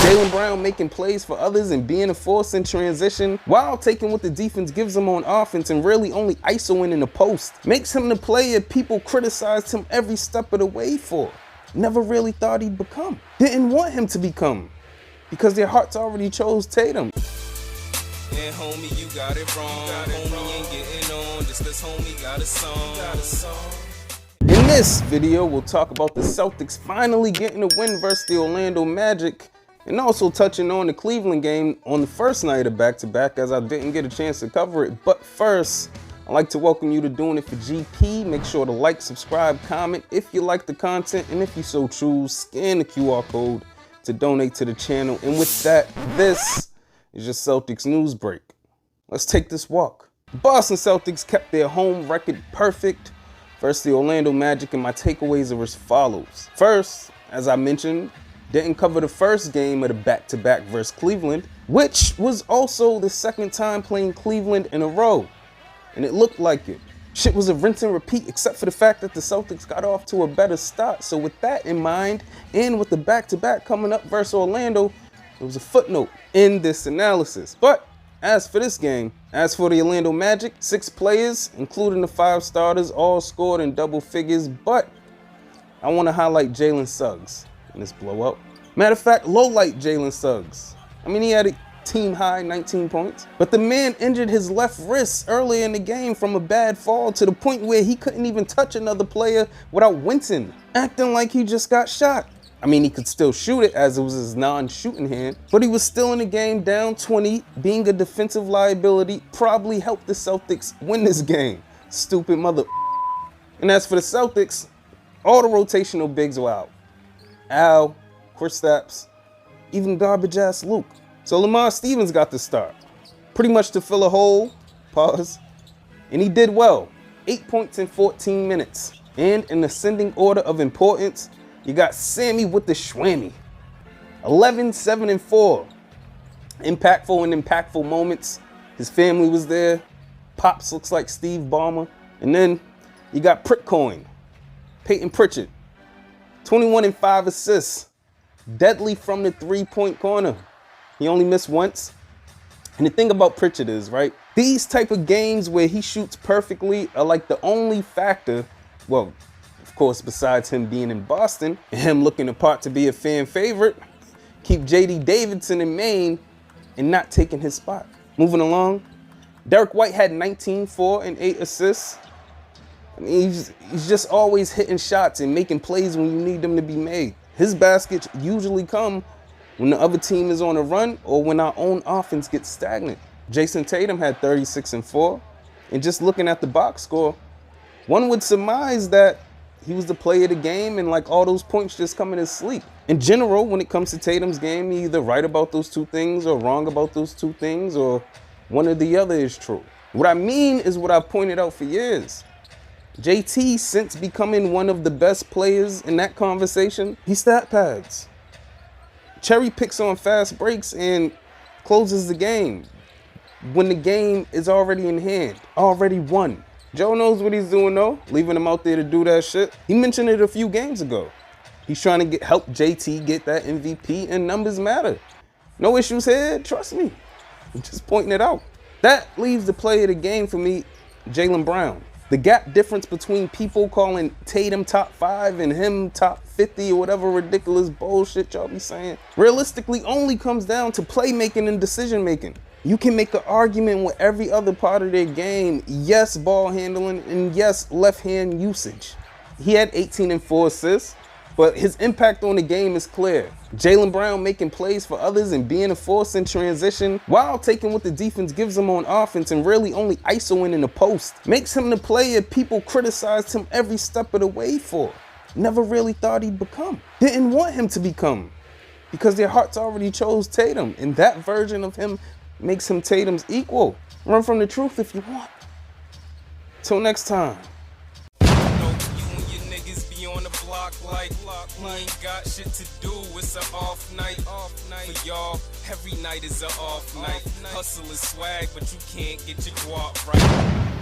Jaylen Brown making plays for others and being a force in transition while taking what the defense gives him on offense and really only isoing in the post makes him the player people criticized him every step of the way for. Never really thought he'd become. Didn't want him to become because their hearts already chose Tatum. And homie, you got it wrong. Homie ain't getting on just 'cause homie got a song. In this video, we'll talk about the Celtics finally getting a win versus the Orlando Magic and also touching on the Cleveland game on the first night of back-to-back as I didn't get a chance to cover it. But first, I'd like to welcome you to Doing It for GP. Make sure to like, subscribe, comment if you like the content, and if you so choose, scan the QR code to donate to the channel. And with that, this is your Celtics news break. Let's take this walk. The Boston Celtics kept their home record perfect versus the Orlando Magic, and my takeaways are as follows. First, as I mentioned, didn't cover the first game of the back-to-back versus Cleveland, which was also the second time playing Cleveland in a row, and it looked like it. Shit was a rinse and repeat except for the fact that the Celtics got off to a better start. So with that in mind, and with the back-to-back coming up versus Orlando, it was a footnote in this analysis. But as for this game, as for the Orlando Magic, 6 players, including the 5 starters, all scored in double figures, but I want to highlight Jalen Suggs in this blowout. Matter of fact, low light Jalen Suggs. I mean, he had a team high 19 points, but the man injured his left wrist earlier in the game from a bad fall to the point where he couldn't even touch another player without wincing, acting like he just got shot. I mean, he could still shoot it as it was his non-shooting hand, but he was still in the game down 20, being a defensive liability, probably helped the Celtics win this game. Stupid mother. And as for the Celtics, all the rotational bigs were out. Al, Kristaps, even garbage-ass Luke. So Lamar Stevens got the start, pretty much to fill a hole, pause, and he did well. 8 points in 14 minutes. And in ascending order of importance, you got Sammy with the Schwammy. 11, 7, and 4. Impactful and impactful moments. His family was there. Pops looks like Steve Ballmer. And then you got Prickcoin, Peyton Pritchard. 21 and 5 assists. Deadly from the three-point corner. He only missed once. And the thing about Pritchard is, right, these type of games where he shoots perfectly are like the only factor, well, of course, besides him being in Boston and him looking the part to be a fan favorite, keep J.D. Davidson in Maine and not taking his spot. Moving along, Derek White had 19, 4, and 8 assists. I mean, he's just always hitting shots and making plays when you need them to be made. His baskets usually come when the other team is on a run or when our own offense gets stagnant. Jason Tatum had 36 and 4. And just looking at the box score, one would surmise that he was the player of the game and like all those points just come in his sleep. In general, when it comes to Tatum's game, you're either right about those 2 things or wrong about those 2 things, or one or the other is true. What I mean is what I've pointed out for years. JT, since becoming one of the best players in that conversation, he stat pads. Cherry picks on fast breaks and closes the game when the game is already in hand, already won. Joe knows what he's doing though, leaving him out there to do that shit. He mentioned it a few games ago. He's trying to help JT get that MVP, and numbers matter. No issues here, trust me. I'm just pointing it out. That leaves the player of the game for me, Jaylen Brown. The gap difference between people calling Tatum top 5 and him top 50 or whatever ridiculous bullshit y'all be saying realistically only comes down to playmaking and decision making. You can make an argument with every other part of their game. Yes, ball handling, and yes, left hand usage. He had 18 and 4 assists, but his impact on the game is clear. Jaylen Brown making plays for others and being a force in transition while taking what the defense gives him on offense and really only isoing in the post makes him the player people criticized him every step of the way for. Never really thought he'd become. Didn't want him to become because their hearts already chose Tatum, and that version of him makes him Tatum's equal. Run from the truth if you want. Till next time. Like we ain't got shit to do, it's an off night. For y'all, every night is an off night. Hustle is swag, but you can't get your guap right.